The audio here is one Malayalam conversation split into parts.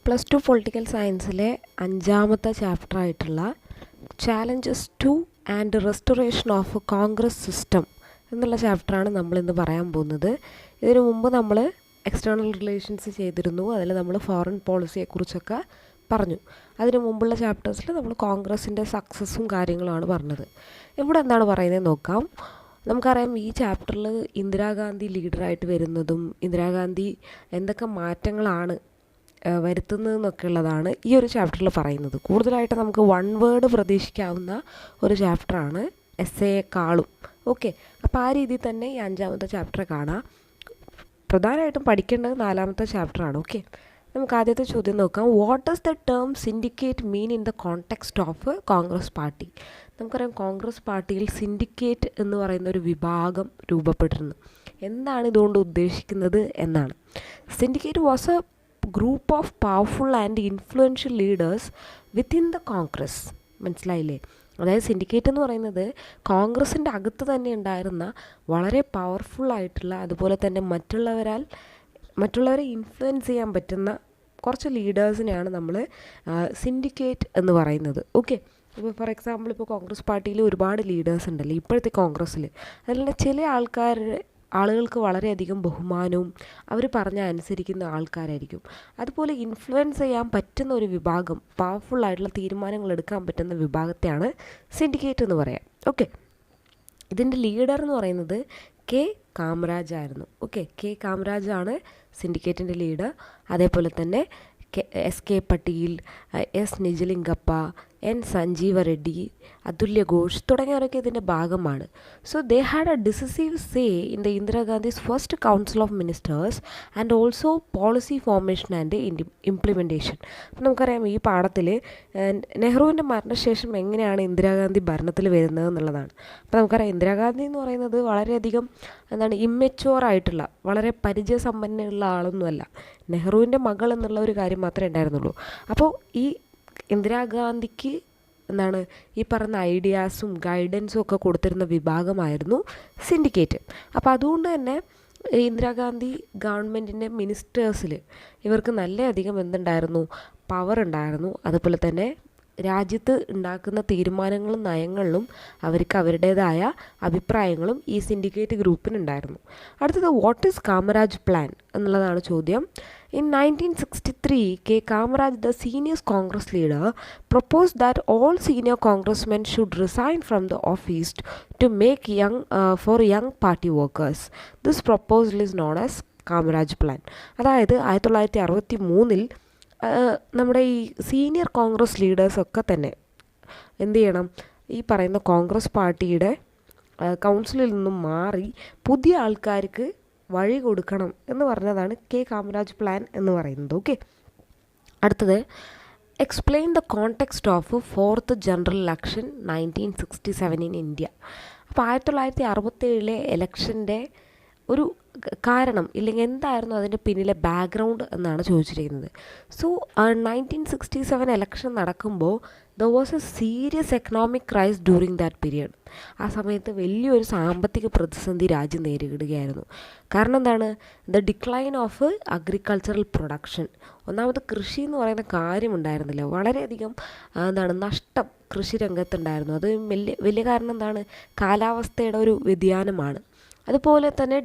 +2 പൊളിറ്റിക്കൽ സയൻസിലെ 5ാമത്തെ ചാപ്റ്ററായിട്ടുള്ള challenges to and restoration of Congress system എന്നുള്ള ചാപ്റ്ററാണ് നമ്മളിന്ന് പറയാൻ പോകുന്നത്. ഇതിനു മുമ്പ് നമ്മൾ എക്സ്റ്റേണൽ റിലേഷൻസ് ചെയ്തിരുന്നു. അതിൽ നമ്മൾ ഫോറിൻ പോളിസിയെക്കുറിച്ചൊക്കെ പറഞ്ഞു. അതിനു മുമ്പുള്ള ചാപ്റ്റേഴ്സിൽ നമ്മൾ കോൺഗ്രസിൻ്റെ സക്സസ്സും കാര്യങ്ങളുമാണ് പറഞ്ഞത്. ഇവിടെ എന്താണ് പറയുന്നത് നോക്കാം. നമുക്കറിയാം ഈ ചാപ്റ്ററിൽ ഇന്ദിരാഗാന്ധി ലീഡറായിട്ട് വരുന്നതും ഇന്ദിരാഗാന്ധി എന്തൊക്കെ മാറ്റങ്ങളാണ് വരുത്തുന്നതെന്നൊക്കെ ഉള്ളതാണ് ഈ ഒരു ചാപ്റ്ററിൽ പറയുന്നത്. കൂടുതലായിട്ട് നമുക്ക് വൺ വേർഡ് പ്രതീക്ഷിക്കാവുന്ന ഒരു ചാപ്റ്ററാണ് എസ്സേയെക്കാളും. ഓക്കെ, അപ്പോൾ ആ രീതിയിൽ തന്നെ ഈ 5ാമത്തെ ചാപ്റ്റർ കാണാം. പ്രധാനമായിട്ടും പഠിക്കേണ്ടത് 4ാമത്തെ ചാപ്റ്ററാണ്. ഓക്കെ, നമുക്ക് ആദ്യത്തെ ചോദ്യം നോക്കാം. What does the term syndicate mean in the context of Congress party? നമുക്കറിയാം കോൺഗ്രസ് പാർട്ടിയിൽ സിൻഡിക്കേറ്റ് എന്ന് പറയുന്ന ഒരു വിഭാഗം രൂപപ്പെട്ടിരുന്നു. എന്താണ് ഇതുകൊണ്ട് ഉദ്ദേശിക്കുന്നത് എന്നാണ്. Syndicate was A group of powerful and influential leaders within the Congress. മനസ്സിലായില്ലേ? അതായത് സിൻഡിക്കേറ്റ് എന്ന് പറയുന്നത് കോൺഗ്രസിൻ്റെ അകത്ത് തന്നെ ഉണ്ടായിരുന്ന വളരെ പവർഫുള്ളായിട്ടുള്ള, അതുപോലെ തന്നെ മറ്റുള്ളവരെ ഇൻഫ്ലുവൻസ് ചെയ്യാൻ പറ്റുന്ന കുറച്ച് ലീഡേഴ്സിനെയാണ് നമ്മൾ സിൻഡിക്കേറ്റ് എന്ന് പറയുന്നത്. ഓക്കെ, ഇപ്പോൾ ഫോർ എക്സാമ്പിൾ ഇപ്പോൾ കോൺഗ്രസ് പാർട്ടിയിൽ ഒരുപാട് ലീഡേഴ്സ് ഉണ്ടല്ലോ ഇപ്പോഴത്തെ കോൺഗ്രസ്സിൽ. അതിൽ ചില ആളുകൾക്ക് വളരെയധികം ബഹുമാനവും അവർ പറഞ്ഞാൽ അനുസരിക്കുന്ന ആൾക്കാരായിരിക്കും. അതുപോലെ ഇൻഫ്ലുവൻസ് ചെയ്യാൻ പറ്റുന്ന ഒരു വിഭാഗം, പവർഫുള്ളായിട്ടുള്ള തീരുമാനങ്ങൾ എടുക്കാൻ പറ്റുന്ന വിഭാഗത്തെയാണ് സിൻഡിക്കേറ്റ് എന്ന് പറയാം. ഓക്കെ, ഇതിൻ്റെ ലീഡർ എന്ന് പറയുന്നത് കെ കാമരാജ് ആയിരുന്നു. ഓക്കെ, കെ കാമരാജാണ് സിൻഡിക്കേറ്റിൻ്റെ ലീഡർ. അതേപോലെ തന്നെ S K Patil, S Nijalingappa, N Sanjiva Reddy, Atulya Ghosh തുടങ്ങിയവരൊക്കെ ഇതിൻ്റെ ഭാഗമാണ്. So they had a decisive say in the Indira Gandhi's first council of ministers and also policy formation and implementation. അപ്പം നമുക്കറിയാം ഈ പാഠത്തിൽ നെഹ്റുവിൻ്റെ മരണശേഷം എങ്ങനെയാണ് ഇന്ദിരാഗാന്ധി ഭരണത്തിൽ വരുന്നത് എന്നുള്ളതാണ്. അപ്പോൾ നമുക്കറിയാം ഇന്ദിരാഗാന്ധി എന്ന് പറയുന്നത് വളരെയധികം ഇമ്മെച്യൂറായിട്ടുള്ള, വളരെ പരിചയസമ്പന്നമുള്ള ആളൊന്നുമല്ല. നെഹ്റുവിൻ്റെ മകൾ എന്നുള്ള ഒരു കാര്യം മാത്രമേ ഉണ്ടായിരുന്നുള്ളൂ. അപ്പോൾ ഈ ഇന്ദിരാഗാന്ധിക്ക് ഈ പറയുന്ന ഐഡിയാസും ഗൈഡൻസും ഒക്കെ കൊടുത്തിരുന്ന വിഭാഗമായിരുന്നു സിൻഡിക്കേറ്റ്. അപ്പോൾ അതുകൊണ്ട് തന്നെ ഇന്ദിരാഗാന്ധി ഗവൺമെൻറ്റിൻ്റെ മിനിസ്റ്റേഴ്സിൽ ഇവർക്ക് നല്ലധികം എന്തുണ്ടായിരുന്നു, പവർ ഉണ്ടായിരുന്നു. അതുപോലെ തന്നെ രാജ്യത്ത് ഉണ്ടാക്കുന്ന തീരുമാനങ്ങളും നയങ്ങളിലും അവർക്ക് അവരുടേതായ അഭിപ്രായങ്ങളും ഈ സിൻഡിക്കേറ്റ് ഗ്രൂപ്പിനുണ്ടായിരുന്നു. അടുത്തത് വാട്ട് ഈസ് കാമരാജ് പ്ലാൻ എന്നുള്ളതാണ് ചോദ്യം. In 1963, K. Kamaraj, the senior Congress leader, proposed that all senior congressmen should resign from the office to make for young party workers. This proposal is known as Kamaraj Plan. അതായത് 1963 നമ്മുടെ ഈ സീനിയർ കോൺഗ്രസ് ലീഡേഴ്സൊക്കെ തന്നെ എന്ത് ചെയ്യണം, ഈ പറയുന്ന കോൺഗ്രസ് പാർട്ടിയുടെ കൗൺസിലിൽ നിന്നും മാറി പുതിയ ആൾക്കാർക്ക് വഴി കൊടുക്കണം എന്ന് പറഞ്ഞതാണ് കെ കാമരാജ് പ്ലാൻ എന്ന് പറയുന്നത്. ഓക്കെ, അടുത്തത് explain the context of 4th general election 1967 in India. അപ്പോൾ 1967 ഇലക്ഷൻ്റെ ഒരു കാരണം ഇല്ലെങ്കിൽ എന്തായിരുന്നു അതിൻ്റെ പിന്നിലെ ബാക്ക്ഗ്രൗണ്ട് എന്നാണ് ചോദിച്ചിരിക്കുന്നത്. സോ 1967 ഇലക്ഷൻ നടക്കുമ്പോൾ there was a serious economic crisis during that period. ആ സമയത്ത് വലിയൊരു സാമ്പത്തിക പ്രതിസന്ധി രാജ്യം നേരിടുകയായിരുന്നു. കാരണം എന്താണ്? The decline of agricultural production. ഒന്നാമത് കൃഷി എന്ന് പറയുന്ന കാര്യം ഉണ്ടായിരുന്നില്ല. വളരെയധികം നഷ്ടം കൃഷി രംഗത്തുണ്ടായിരുന്നു. അത് വലിയ കാരണം കാലാവസ്ഥയുടെ ഒരു വ്യതിയാനമാണ്. അതുപോലെ തന്നെ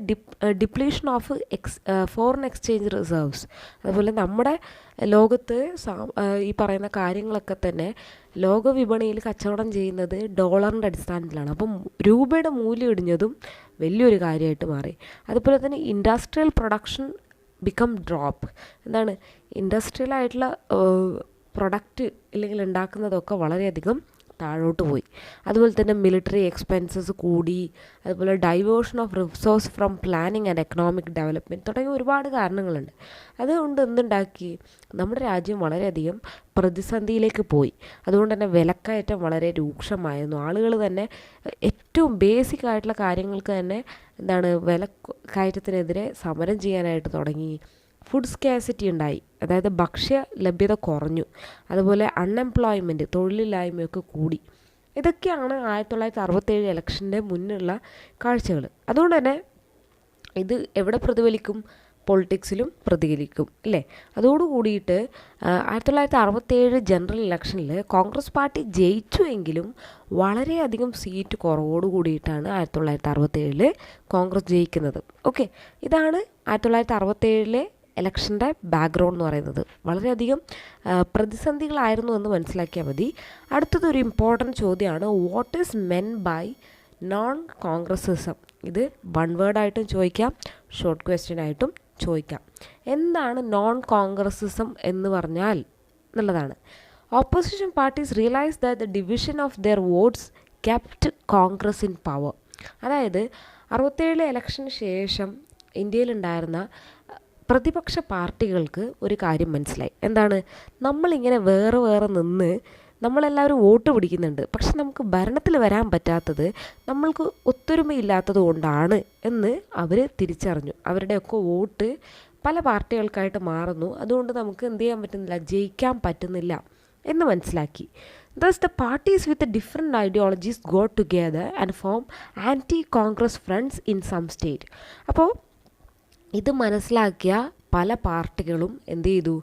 depletion of foreign exchange reserves. അതുപോലെ നമ്മുടെ ലോകത്ത് ഈ പറയുന്ന കാര്യങ്ങളൊക്കെ തന്നെ ലോക വിപണിയിൽ കച്ചവടം ചെയ്യുന്നത് ഡോളറിൻ്റെ അടിസ്ഥാനത്തിലാണ്. അപ്പം രൂപയുടെ മൂല്യം ഇടിഞ്ഞതും വലിയൊരു കാര്യമായിട്ട് മാറി. അതുപോലെ തന്നെ industrial production become drop. Industrial ആയിട്ടുള്ള പ്രൊഡക്റ്റ് ഇല്ലെങ്കിൽ ഉണ്ടാക്കുന്നതൊക്കെ വളരെയധികം താഴോട്ട് പോയി. അതുപോലെ തന്നെ മിലിറ്ററി എക്സ്പെൻസസ് കൂടി. അതുപോലെ diversion of resource from planning and economic development തുടങ്ങിയ ഒരുപാട് കാരണങ്ങളുണ്ട്. അതുകൊണ്ട് എന്തുണ്ടാക്കി, നമ്മുടെ രാജ്യം വളരെയധികം പ്രതിസന്ധിയിലേക്ക് പോയി. അതുകൊണ്ട് തന്നെ വിലക്കയറ്റം വളരെ രൂക്ഷമായിരുന്നു. ആളുകൾ തന്നെ ഏറ്റവും ബേസിക് ആയിട്ടുള്ള കാര്യങ്ങൾക്ക് തന്നെ വിലക്കയറ്റത്തിനെതിരെ സമരം ചെയ്യാനായിട്ട് തുടങ്ങി. ഫുഡ് സ്കാസിറ്റി ഉണ്ടായി, അതായത് ഭക്ഷ്യ ലഭ്യത കുറഞ്ഞു. അതുപോലെ അൺഎംപ്ലോയ്മെൻറ്റ്, തൊഴിലില്ലായ്മയൊക്കെ കൂടി. ഇതൊക്കെയാണ് 1967 ഇലക്ഷൻ്റെ മുന്നുള്ള കാഴ്ചകൾ. അതുകൊണ്ട് തന്നെ ഇത് എവിടെ പ്രതിഫലിക്കും? പൊളിറ്റിക്സിലും പ്രതികരിക്കും അല്ലേ. അതോടുകൂടിയിട്ട് 1967 ജനറൽ ഇലക്ഷനിൽ കോൺഗ്രസ് പാർട്ടി ജയിച്ചുവെങ്കിലും വളരെയധികം സീറ്റ് കുറവോട് കൂടിയിട്ടാണ് 1967 കോൺഗ്രസ് ജയിക്കുന്നത്. ഓക്കെ, ഇതാണ് 1967 ഇലക്ഷൻ്റെ ബാക്ക്ഗ്രൗണ്ട് എന്ന് പറയുന്നത്. വളരെയധികം പ്രതിസന്ധികളായിരുന്നു എന്ന് മനസ്സിലാക്കിയാൽ മതി. അടുത്തതൊരു ഇമ്പോർട്ടൻറ്റ് ചോദ്യമാണ്, what is meant by non Congressism. ഇത് വൺ വേർഡായിട്ടും ചോദിക്കാം, ഷോർട്ട് ക്വസ്റ്റ്യൻ ആയിട്ടും ചോദിക്കാം. എന്താണ് നോൺ കോൺഗ്രസിസം എന്ന് പറഞ്ഞാൽ എന്നുള്ളതാണ്. Opposition parties realise that the division of their votes kept Congress in power. അതായത് 67 ഇലക്ഷന് ശേഷം ഇന്ത്യയിലുണ്ടായിരുന്ന പ്രതിപക്ഷ പാർട്ടികൾക്ക് ഒരു കാര്യം മനസ്സിലായി. എന്താണ്? നമ്മളിങ്ങനെ വേറെ വേറെ നിന്ന് നമ്മളെല്ലാവരും വോട്ട് പിടിക്കുന്നുണ്ട്, പക്ഷെ നമുക്ക് ഭരണത്തിൽ വരാൻ പറ്റാത്തത് നമ്മൾക്ക് ഒത്തൊരുമയില്ലാത്തത് കൊണ്ടാണ് എന്ന് അവർ തിരിച്ചറിഞ്ഞു. അവരുടെയൊക്കെ വോട്ട് പല പാർട്ടികൾക്കായിട്ട് മാറുന്നു, അതുകൊണ്ട് നമുക്ക് എന്ത് ചെയ്യാൻ പറ്റുന്നില്ല, ജയിക്കാൻ പറ്റുന്നില്ല എന്ന് മനസ്സിലാക്കി. Thus the parties with different ideologies got together and form anti-Congress fronts in some state. അപ്പോൾ ഇത് മനസ്സിലാക്കിയ പല പാർട്ടികളും എന്ത് ചെയ്തു,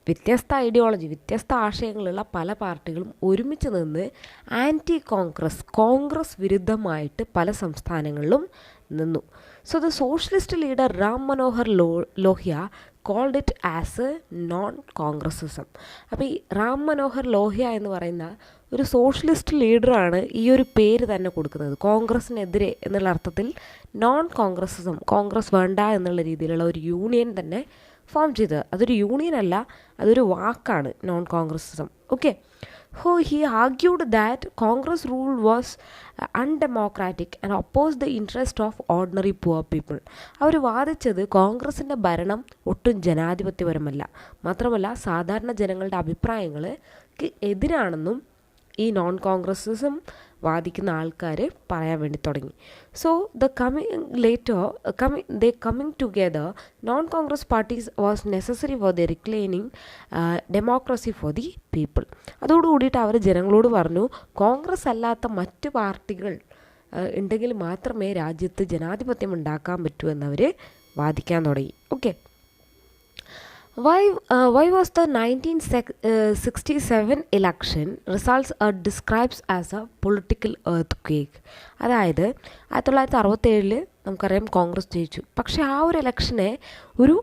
വ്യത്യസ്ത ഐഡിയോളജി, വ്യത്യസ്ത ആശയങ്ങളുള്ള പല പാർട്ടികളും ഒരുമിച്ച് നിന്ന് കോൺഗ്രസ് വിരുദ്ധമായിട്ട് പല സംസ്ഥാനങ്ങളിലും നിന്നു. So the socialist leader Ram Manohar Lohia called it as a non Congressism. അപ്പോൾ ഈ റാം മനോഹർ ലോഹ്യ എന്ന് പറയുന്ന ഒരു സോഷ്യലിസ്റ്റ് ലീഡറാണ് ഈ ഒരു പേര് തന്നെ കൊടുക്കുന്നത്. കോൺഗ്രസിനെതിരെ എന്നുള്ള അർത്ഥത്തിൽ നോൺ കോൺഗ്രസിസം, കോൺഗ്രസ് വേണ്ട എന്നുള്ള രീതിയിലുള്ള ഒരു യൂണിയൻ തന്നെ ഫോം ചെയ്തത്. അതൊരു യൂണിയൻ അല്ല, അതൊരു വാക്കാണ്, non Congressism. Okay, he argued that Congress rule was undemocratic and opposed the interest of ordinary poor people. അവർ വാദിച്ചത് കോൺഗ്രസിൻ്റെ ഭരണം ഒട്ടും ജനാധിപത്യപരമല്ല, മാത്രമല്ല സാധാരണ ജനങ്ങളുടെ അഭിപ്രായങ്ങൾക്ക് എതിരാണെന്നും ഈ നോൺ കോൺഗ്രസിസം വാദിക്കുന്ന ആൾക്കാർ പറയാൻ വേണ്ടി തുടങ്ങി. So coming together non Congress parties was necessary for the reclining democracy for the people. അതോടുകൂടിയിട്ട് അവർ ജനങ്ങളോട് പറഞ്ഞു, കോൺഗ്രസ് അല്ലാത്ത മറ്റ് പാർട്ടികൾ ഉണ്ടെങ്കിൽ മാത്രമേ രാജ്യത്ത് ജനാധിപത്യം ഉണ്ടാക്കാൻ പറ്റൂ എന്നവർ വാദിക്കാൻ തുടങ്ങി. Okay, Why was the 1967 election results are described as a political earthquake? അതായത് 1967 നമുക്കറിയാം കോൺഗ്രസ് ജയിച്ചു, പക്ഷേ ആ ഒരു ഇലക്ഷനെ ഒരു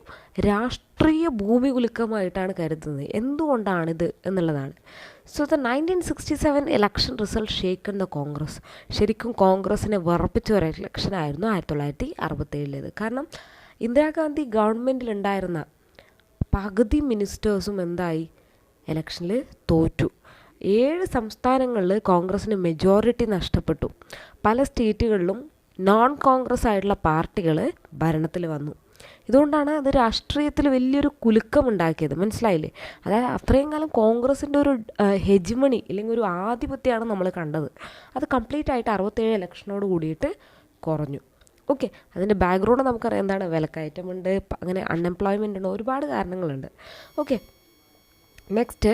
രാഷ്ട്രീയ ഭൂമികുലുക്കമായിട്ടാണ് കരുതുന്നത്. എന്തുകൊണ്ടാണിത് എന്നുള്ളതാണ്. So the 1967 election result shaken the Congress. ശരിക്കും കോൺഗ്രസിനെ വിറപ്പിച്ച ഒരു ഇലക്ഷനായിരുന്നു 1967. കാരണം ഇന്ദിരാഗാന്ധി ഗവൺമെൻറ്റിലുണ്ടായിരുന്ന പകുതി മിനിസ്റ്റേഴ്സും എന്തായി, ഇലക്ഷനിൽ തോറ്റു. 7 സംസ്ഥാനങ്ങളിൽ കോൺഗ്രസിന് മെജോറിറ്റി നഷ്ടപ്പെട്ടു. പല സ്റ്റേറ്റുകളിലും നോൺ കോൺഗ്രസ് ആയിട്ടുള്ള പാർട്ടികൾ ഭരണത്തിൽ വന്നു. ഇതുകൊണ്ടാണ് അത് രാഷ്ട്രീയത്തിൽ വലിയൊരു കുലുക്കമുണ്ടാക്കിയത്. മനസ്സിലായില്ലേ? അതായത് അത്രയും കാലം കോൺഗ്രസിൻ്റെ ഒരു ഹെജിമണി അല്ലെങ്കിൽ ഒരു ആധിപത്യമാണ് നമ്മൾ കണ്ടത്. അത് കംപ്ലീറ്റ് ആയിട്ട് 67 ഇലക്ഷനോട് കൂടിയിട്ട് കുറഞ്ഞു. ഓക്കെ, അതിൻ്റെ ബാക്ക്ഗ്രൗണ്ട് നമുക്കറിയാം. എന്താണ്? വിലക്കയറ്റമുണ്ട്, അങ്ങനെ അൺഎംപ്ലോയ്മെൻ്റ് ഉണ്ട്, ഒരുപാട് കാരണങ്ങളുണ്ട്. Okay, next,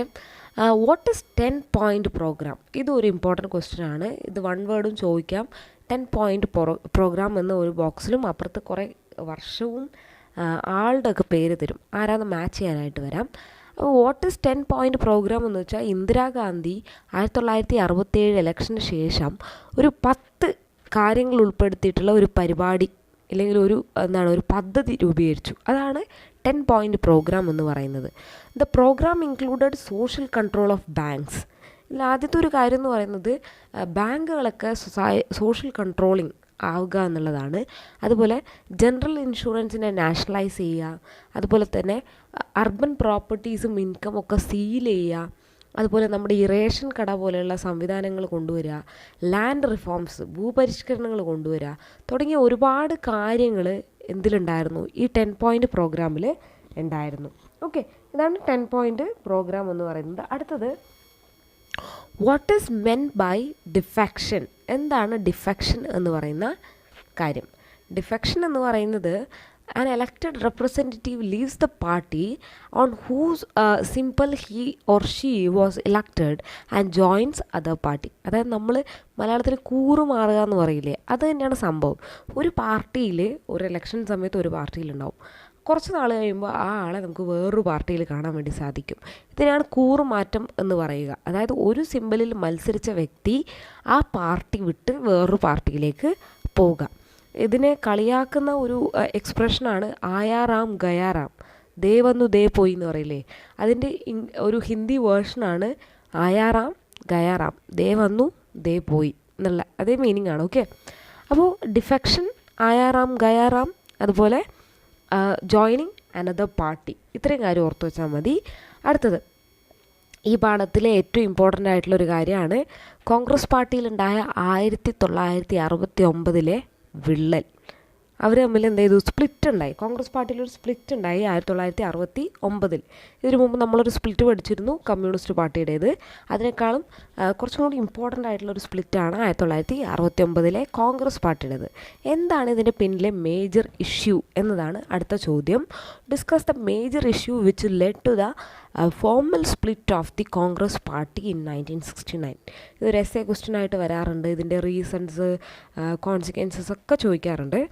what is 10 point program? ഇതൊരു ഇമ്പോർട്ടൻറ്റ് ക്വസ്റ്റ്യൻ ആണ്. ഇത് വൺ വേർഡും ചോദിക്കാം. 10 point പ്രോഗ്രാം എന്ന ഒരു ബോക്സിലും അപ്പുറത്ത് കുറേ വർഷവും ആളുടെ ഒക്കെ പേര് തരും. ആരാന്ന് മാച്ച് ചെയ്യാനായിട്ട് വരാം. വാട്ട് ഈസ് 10 point പ്രോഗ്രാം എന്ന് വെച്ചാൽ ഇന്ദിരാഗാന്ധി 1967 ഇലക്ഷന് ശേഷം ഒരു 10 കാര്യങ്ങൾ ഉൾപ്പെടുത്തിയിട്ടുള്ള ഒരു പരിപാടി അല്ലെങ്കിൽ ഒരു പദ്ധതി രൂപീകരിച്ചു. അതാണ് 10 point പ്രോഗ്രാം എന്ന് പറയുന്നത്. The program included social control of banks. ഇതിൽ ആദ്യത്തെ ഒരു കാര്യം എന്ന് പറയുന്നത് ബാങ്കുകളൊക്കെ സോഷ്യൽ കൺട്രോളിങ് ആവുക എന്നുള്ളതാണ്. അതുപോലെ ജനറൽ ഇൻഷുറൻസിനെ നാഷണലൈസ് ചെയ്യുക, അതുപോലെ തന്നെ അർബൻ പ്രോപ്പർട്ടീസും ഇൻകം ഒക്കെ സീൽ ചെയ്യുക, അതുപോലെ നമ്മുടെ ഈ റേഷൻ കട പോലെയുള്ള സംവിധാനങ്ങൾ കൊണ്ടുവരിക, ലാൻഡ് റിഫോംസ്, ഭൂപരിഷ്കരണങ്ങൾ കൊണ്ടുവരിക തുടങ്ങിയ ഒരുപാട് കാര്യങ്ങൾ എന്തിലുണ്ടായിരുന്നു? ഈ 10 point പ്രോഗ്രാമിൽ ഉണ്ടായിരുന്നു. ഓക്കെ, ഇതാണ് 10 point പ്രോഗ്രാം എന്ന് പറയുന്നത്. അടുത്തത്, what is meant by defection? എന്താണ് ഡിഫെക്ഷൻ എന്ന് പറയുന്ന കാര്യം? ഡിഫെക്ഷൻ എന്ന് പറയുന്നത് an elected representative leaves the party on whose symbol he or she was elected and joins other party. അതായത് നമ്മൾ മലയാളത്തിൽ കൂറുമാറുക എന്ന് പറയില്ലേ, അത് തന്നെയാണ് സംഭവം. ഒരു പാർട്ടിയിൽ ഒരു ഇലക്ഷൻ സമയത്ത് ഒരു പാർട്ടിയിലുണ്ടാവും. കുറച്ച് നാൾ കഴിയുമ്പോൾ ആ ആളെ നമുക്ക് വേറൊരു പാർട്ടിയിൽ കാണാൻ വേണ്ടി സാധിക്കും. ഇതിനാണ് കൂറുമാറ്റം എന്ന് പറയുക. അതായത് ഒരു സിമ്പലിൽ മത്സരിച്ച വ്യക്തി ആ പാർട്ടി വിട്ട് വേറൊരു പാർട്ടിയിലേക്ക് പോവുക. ഇതിനെ കളിയാക്കുന്ന ഒരു എക്സ്പ്രഷനാണ് ആയാറാം ഗയാറാം, ദേ വന്നു ദേ പോയി എന്ന് പറയില്ലേ. അതിൻ്റെ ഒരു ഹിന്ദി വേർഷനാണ് ആയാറാം ഗയാറാം, ദേ വന്നു ദേ പോയി എന്നുള്ള അതേ മീനിങ് ആണ്. ഓക്കെ, അപ്പോൾ ഡിഫെക്ഷൻ, ആയാറാം ഗയാറാം, അതുപോലെ ജോയിനിങ് അനദർ പാർട്ടി, ഇത്രയും കാര്യം ഓർത്ത് വെച്ചാൽ മതി. അടുത്തത് ഈ പാഠത്തിലെ ഏറ്റവും ഇമ്പോർട്ടൻ്റ് ആയിട്ടുള്ളൊരു കാര്യമാണ് കോൺഗ്രസ് പാർട്ടിയിലുണ്ടായ 1969 വിള്ളൽ. അവർ തമ്മിൽ എന്ത് ചെയ്തു, സ്പ്ലിറ്റ് ഉണ്ടായി. കോൺഗ്രസ് പാർട്ടിയിലൊരു സ്പ്ലിറ്റ് ഉണ്ടായി 1969. ഇതിനു മുമ്പ് നമ്മളൊരു സ്പ്ലിറ്റ് പഠിച്ചിരുന്നു, കമ്മ്യൂണിസ്റ്റ് പാർട്ടിയുടേത്. അതിനേക്കാളും കുറച്ചും കൂടി ഇമ്പോർട്ടൻ്റ് ആയിട്ടുള്ളൊരു സ്പ്ലിറ്റാണ് 1969 കോൺഗ്രസ് പാർട്ടിയുടേത്. എന്താണ് ഇതിൻ്റെ പിന്നിലെ മേജർ ഇഷ്യൂ എന്നതാണ് അടുത്ത ചോദ്യം. Discuss the major issue which led to the formal split of the Congress party in 1969. ഇതൊരു എസ്സേ ക്വസ്റ്റ്യൻ ആയിട്ട് വരാറുണ്ട്. ഇതിൻ്റെ റീസൺസ്, കോൺസിക്വൻസസ് ഒക്കെ ചോദിക്കാറുണ്ട്.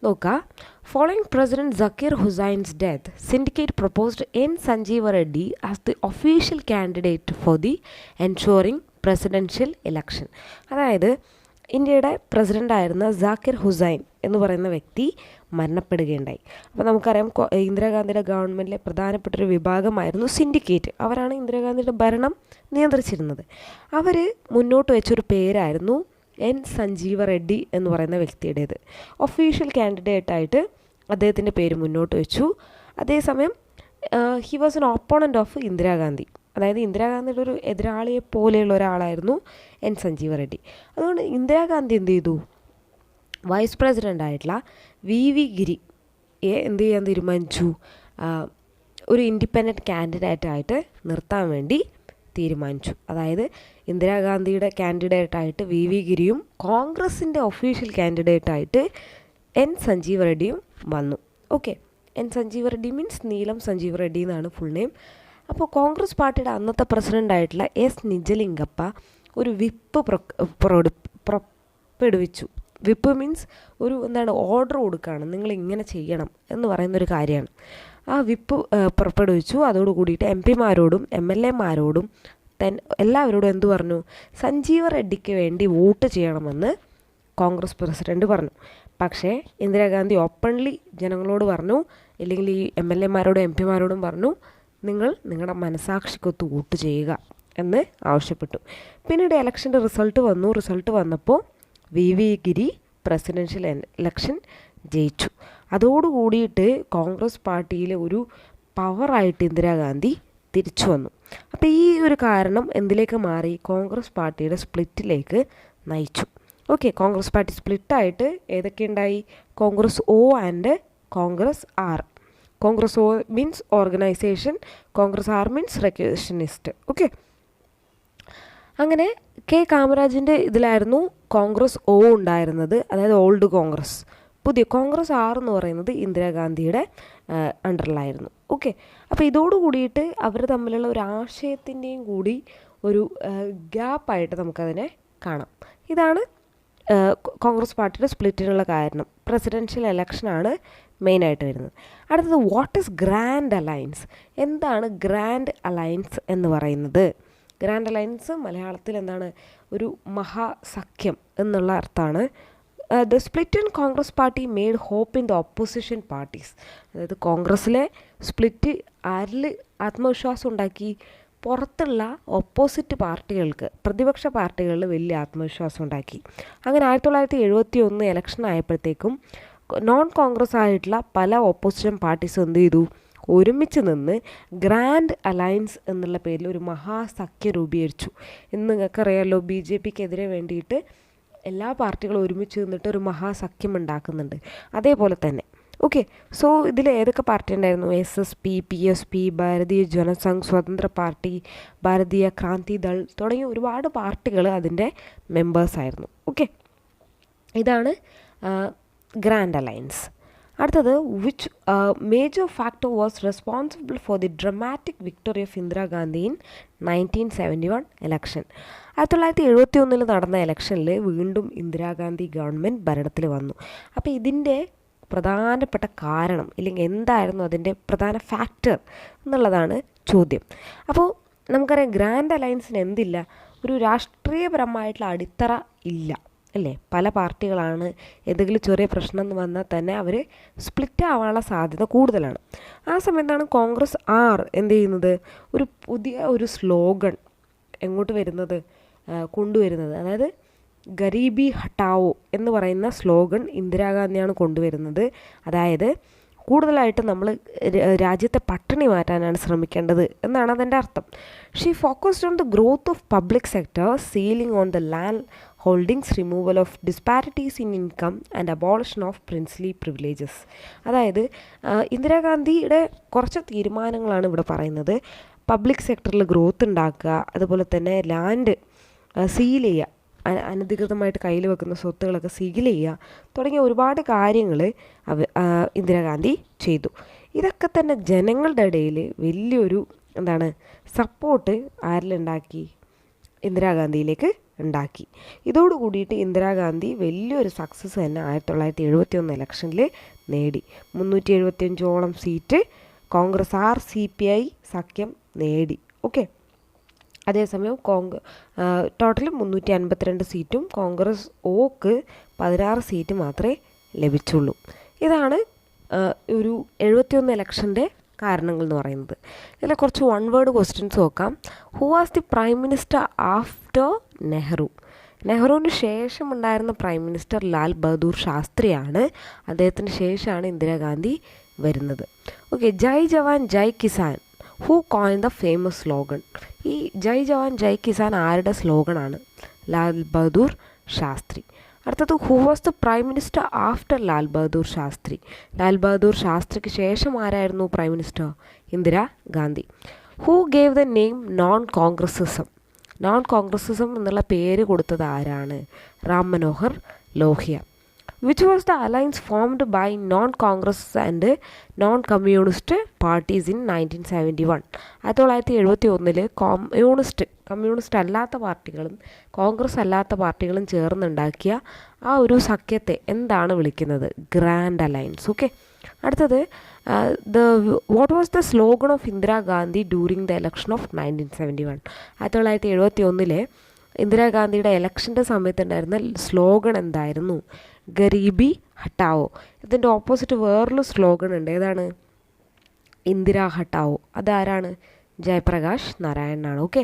നോക്കുക, following president Zakir Hussain's death, syndicate proposed N Sanjiva Reddy as the official candidate for the ensuring presidential election. അതായത് ഇന്ത്യയുടെ പ്രസിഡൻ്റായിരുന്ന സാക്കിർ ഹുസൈൻ എന്ന് പറയുന്ന വ്യക്തി മരണപ്പെടുകയുണ്ടായി. അപ്പോൾ നമുക്കറിയാം ഇന്ദിരാഗാന്ധിയുടെ ഗവൺമെൻറ്റിലെ പ്രധാനപ്പെട്ടൊരു വിഭാഗമായിരുന്നു സിൻഡിക്കേറ്റ്. അവരാണ് ഇന്ദിരാഗാന്ധിയുടെ ഭരണം നിയന്ത്രിച്ചിരുന്നത്. അവർ മുന്നോട്ട് വെച്ചൊരു പേരായിരുന്നു എൻ സഞ്ജീവ റെഡ്ഡി എന്ന് പറയുന്ന വ്യക്തിയുടേത്. ഒഫീഷ്യൽ കാൻഡിഡേറ്റായിട്ട് അദ്ദേഹത്തിൻ്റെ പേര് മുന്നോട്ട് വെച്ചു. അതേസമയം he was an opponent of Indira Gandhi. അതായത് ഇന്ദിരാഗാന്ധിയുടെ ഒരു എതിരാളിയെ പോലെയുള്ള ഒരാളായിരുന്നു എൻ സഞ്ജീവ റെഡ്ഡി. അതുകൊണ്ട് ഇന്ദിരാഗാന്ധി എന്ത് ചെയ്തു, വൈസ് പ്രസിഡൻ്റായിട്ടുള്ള വി ഗിരിയെ എന്ത് ചെയ്യാൻ തീരുമാനിച്ചു, ഒരു ഇൻഡിപെൻഡൻറ്റ് കാൻഡിഡേറ്റായിട്ട് നിർത്താൻ വേണ്ടി തീരുമാനിച്ചു. അതായത് ഇന്ദിരാഗാന്ധിയുടെ കാൻഡിഡേറ്റായിട്ട് വി ഗിരിയും കോൺഗ്രസിൻ്റെ ഒഫീഷ്യൽ കാൻഡിഡേറ്റായിട്ട് എൻ സഞ്ജീവ റെഡ്ഡിയും വന്നു. Okay, N Sanjiva Reddy means Neelam Sanjiva Reddy എന്നാണ് ഫുൾ നെയിം. അപ്പോൾ കോൺഗ്രസ് പാർട്ടിയുടെ അന്നത്തെ പ്രസിഡൻ്റായിട്ടുള്ള എസ് നിജലിംഗപ്പ ഒരു വിപ്പ് പുറപ്പെടുവിച്ചു. വിപ്പ് മീൻസ് ഒരു ഓർഡർ കൊടുക്കുകയാണ്, നിങ്ങൾ ഇങ്ങനെ ചെയ്യണം എന്ന് പറയുന്നൊരു കാര്യമാണ്. ആ വിപ്പ് പുറപ്പെടുവിച്ചു. അതോടുകൂടിയിട്ട് എം പിമാരോടും MLA മാരോടും എല്ലാവരോടും എന്തു പറഞ്ഞു, സഞ്ജീവ റെഡ്ഡിക്ക് വേണ്ടി വോട്ട് ചെയ്യണമെന്ന് കോൺഗ്രസ് പ്രസിഡൻറ്റ് പറഞ്ഞു. പക്ഷേ ഇന്ദിരാഗാന്ധി ഓപ്പൺലി ജനങ്ങളോട് പറഞ്ഞു, ഇല്ലെങ്കിൽ ഈ MLA മാരോടും MP മാരോടും പറഞ്ഞു, നിങ്ങൾ നിങ്ങളുടെ മനസാക്ഷിക്കൊത്ത് വോട്ട് ചെയ്യുക എന്ന് ആവശ്യപ്പെട്ടു. പിന്നീട് ഇലക്ഷൻ്റെ റിസൾട്ട് വന്നു. റിസൾട്ട് വന്നപ്പോൾ വി ഗിരി പ്രസിഡൻഷ്യൽ ഇലക്ഷൻ ജയിച്ചു. അതോടുകൂടിയിട്ട് കോൺഗ്രസ് പാർട്ടിയിലെ ഒരു പവറായിട്ട് ഇന്ദിരാഗാന്ധി തിരിച്ചു വന്നു. അപ്പോൾ ഈ ഒരു കാരണം എന്തിലേക്ക് മാറി, കോൺഗ്രസ് പാർട്ടിയുടെ സ്പ്ലിറ്റിലേക്ക് നയിച്ചു. ഓക്കെ, കോൺഗ്രസ് പാർട്ടി സ്പ്ലിറ്റായിട്ട് ഏതൊക്കെ ഉണ്ടായി, Congress O and Congress R. Congress O means organisation, Congress R means requisitionist. Okay, അങ്ങനെ കെ കാമരാജിൻ്റെ ഇതിലായിരുന്നു കോൺഗ്രസ് O ഉണ്ടായിരുന്നത്, അതായത് ഓൾഡ് കോൺഗ്രസ്. പുതിയ കോൺഗ്രസ് R എന്ന് പറയുന്നത് ഇന്ദിരാഗാന്ധിയുടെ അണ്ടറിലായിരുന്നു. ഓക്കെ, അപ്പോൾ ഇതോട് കൂടിയിട്ട് അവർ തമ്മിലുള്ള ഒരു ആശയത്തിൻ്റെയും കൂടി ഒരു ഗ്യാപ്പായിട്ട് നമുക്കതിനെ കാണാം. ഇതാണ് കോൺഗ്രസ് പാർട്ടിയുടെ സ്പ്ലിറ്റിനുള്ള കാരണം. പ്രസിഡൻഷ്യൽ ഇലക്ഷനാണ് മെയിനായിട്ട് വരുന്നത്. അടുത്തത്, വാട്ട് ഈസ് ഗ്രാൻഡ് അലയൻസ്? എന്താണ് ഗ്രാൻഡ് അലയൻസ് എന്ന് പറയുന്നത്? ഗ്രാൻഡ് അലയൻസ് മലയാളത്തിൽ എന്താണ്, ഒരു മഹാസഖ്യം എന്നുള്ള അർത്ഥമാണ്. The split in Congress party made hope in the opposition parties. അതായത് കോൺഗ്രസ്സിലെ സ്പ്ലിറ്റ് ആരിൽ ആത്മവിശ്വാസം ഉണ്ടാക്കി, പുറത്തുള്ള ഓപ്പോസിറ്റ് പാർട്ടികൾക്ക്, പ്രതിപക്ഷ പാർട്ടികളിൽ വലിയ ആത്മവിശ്വാസം ഉണ്ടാക്കി. അങ്ങനെ 1971 ഇലക്ഷൻ ആയപ്പോഴത്തേക്കും നോൺ കോൺഗ്രസ് ആയിട്ടുള്ള പല ഓപ്പോസിഷൻ പാർട്ടീസ് എന്ത് ചെയ്തു, ഒരുമിച്ച് നിന്ന് ഗ്രാൻഡ് അലയൻസ് എന്നുള്ള പേരിൽ ഒരു മഹാസഖ്യം രൂപീകരിച്ചു. ഇന്ന് നിങ്ങൾക്കറിയാമല്ലോ, BJPക്കെതിരെ വേണ്ടിയിട്ട് എല്ലാ പാർട്ടികളും ഒരുമിച്ച് നിന്നിട്ട് ഒരു മഹാസഖ്യം ഉണ്ടാക്കുന്നുണ്ട്. അതേപോലെ തന്നെ ഓക്കെ, സോ ഇതിൽ ഏതൊക്കെ പാർട്ടി ഉണ്ടായിരുന്നു? SSP, PSP, ഭാരതീയ ജനസംഘ്, സ്വതന്ത്ര പാർട്ടി, ഭാരതീയ ക്രാന്തി ദൾ തുടങ്ങിയ ഒരുപാട് പാർട്ടികൾ അതിൻ്റെ മെമ്പേഴ്സായിരുന്നു. ഓക്കെ, ഇതാണ് ഗ്രാൻഡ് അലയൻസ്. അടുത്തത്, which major factor was responsible for the dramatic victory of Indira Gandhi in 1971 election? 1971 നടന്ന ഇലക്ഷനിൽ വീണ്ടും ഇന്ദിരാഗാന്ധി ഗവൺമെൻറ് ഭരണത്തിൽ വന്നു. അപ്പോൾ ഇതിൻ്റെ പ്രധാനപ്പെട്ട കാരണം, ഇല്ലെങ്കിൽ എന്തായിരുന്നു അതിൻ്റെ പ്രധാന ഫാക്ടർ എന്നുള്ളതാണ് ചോദ്യം. അപ്പോൾ നമുക്കറിയാം ഗ്രാൻഡ് അലയൻസിന് എന്തില്ല, ഒരു രാഷ്ട്രീയപരമായിട്ടുള്ള അടിത്തറ ഇല്ല അല്ലേ. പല പാർട്ടികളാണ്, എന്തെങ്കിലും ചെറിയ പ്രശ്നം എന്ന് വന്നാൽ തന്നെ അവർ സ്പ്ലിറ്റ് ആവാനുള്ള സാധ്യത കൂടുതലാണ്. ആ സമയത്താണ് കോൺഗ്രസ് എന്ത് ചെയ്യുന്നത്, ഒരു പുതിയ ഒരു സ്ലോഗൺ കൊണ്ടുവരുന്നത്. അതായത് ഗരീബി ഹട്ടാവോ എന്ന് പറയുന്ന സ്ലോഗൺ ഇന്ദിരാഗാന്ധിയാണ് കൊണ്ടുവരുന്നത്. അതായത് കൂടുതലായിട്ട് നമ്മൾ രാജ്യത്തെ പട്ടിണി മാറ്റാനാണ് ശ്രമിക്കേണ്ടത് എന്നാണ് അതിൻ്റെ അർത്ഥം. She focused on the growth of public sector, ceiling on the land holdings, removal of disparities in income and abolition of princely privileges. അതായത് ഇന്ദിരാഗാന്ധിയുടെ കുറച്ച് തീരുമാനങ്ങളാണ് ഇവിടെ പറയുന്നത്. പബ്ലിക് സെക്ടറിൽ ഗ്രോത്ത് ഉണ്ടാക്കുക, അതുപോലെ തന്നെ ലാൻഡ് സീൽ ചെയ്യുക, അനധികൃതമായിട്ട് കയ്യിൽ വെക്കുന്ന സ്വത്തുകളൊക്കെ സീൽ ചെയ്യുക തുടങ്ങിയ ഒരുപാട് കാര്യങ്ങൾ ഇന്ദിരാഗാന്ധി ചെയ്തു. ഇതൊക്കെ തന്നെ ജനങ്ങളുടെ ഇടയിൽ വലിയൊരു സപ്പോർട്ട് ആരിലുണ്ടാക്കി, ഇന്ദിരാഗാന്ധിയിലേക്ക് ഉണ്ടാക്കി. ഇതോട് കൂടിയിട്ട് ഇന്ദിരാഗാന്ധി വലിയൊരു സക്സസ് തന്നെ 1971 ഇലക്ഷനിൽ നേടി. 375ഓളം സീറ്റ് കോൺഗ്രസ് CPI സഖ്യം നേടി. ഓക്കെ. അതേസമയം ടോട്ടൽ 352 സീറ്റും കോൺഗ്രസ് ഓക്ക് 16 സീറ്റ് മാത്രമേ ലഭിച്ചുള്ളൂ. ഇതാണ് ഒരു 71 ഇലക്ഷൻ്റെ കാരണങ്ങൾ എന്ന് പറയുന്നത്. ഇതിൽ കുറച്ച് വൺ വേർഡ് ക്വസ്റ്റ്യൻസ് നോക്കാം. Who was the prime minister after Nehru? നെഹ്റുവിന് ശേഷം ഉണ്ടായിരുന്ന പ്രൈം മിനിസ്റ്റർ ലാൽ ബഹദൂർ ശാസ്ത്രിയാണ്. അദ്ദേഹത്തിന് ശേഷമാണ് ഇന്ദിരാഗാന്ധി വരുന്നത്. ഓക്കെ. ജയ് ജവാൻ ജയ് കിസാൻ, who coined the famous slogan? ഈ ജയ് ജവാൻ ജയ് കിസാൻ ആരുടെ സ്ലോഗനാണ്? ലാൽ ബഹദൂർ ശാസ്ത്രി. അടുത്തത്, who was the prime minister after Lal Bahadur Shastri? Lal Bahadur ശാസ്ത്രിക്ക് ശേഷം ആരായിരുന്നു prime minister? Indira Gandhi. Who gave the name non Congressism? Non Congressism എന്നുള്ള പേര് കൊടുത്തത് ആരാണ്? Ram Manohar Lohia. Which was the alliance formed by non Congress and non communist parties in 1971? 1971 communist അല്ലാത്ത പാർട്ടികളും കോൺഗ്രസ് അല്ലാത്ത പാർട്ടികളും ചേർന്നുണ്ടാക്കിയ ആ ഒരു സഖ്യത്തെ എന്താണ് വിളിക്കുന്നത്? Grand alliance. ഓക്കെ. അടുത്തത്, what was the slogan of Indira Gandhi during the election of 1971? 1971 ഇന്ദിരാഗാന്ധിയുടെ എലക്ഷൻ്റെ സമയത്തുണ്ടായിരുന്ന സ്ലോഗൺ എന്തായിരുന്നു? ഗരീബി ഹട്ടാവോ. ഇതിൻ്റെ ഓപ്പോസിറ്റ് വേറൊരു സ്ലോഗൺ ഉണ്ട്. ഏതാണ്? ഇന്ദിരാ ഹട്ടാവോ. അതാരാണ്? ജയപ്രകാശ് നാരായണനാണ്. ഓക്കെ.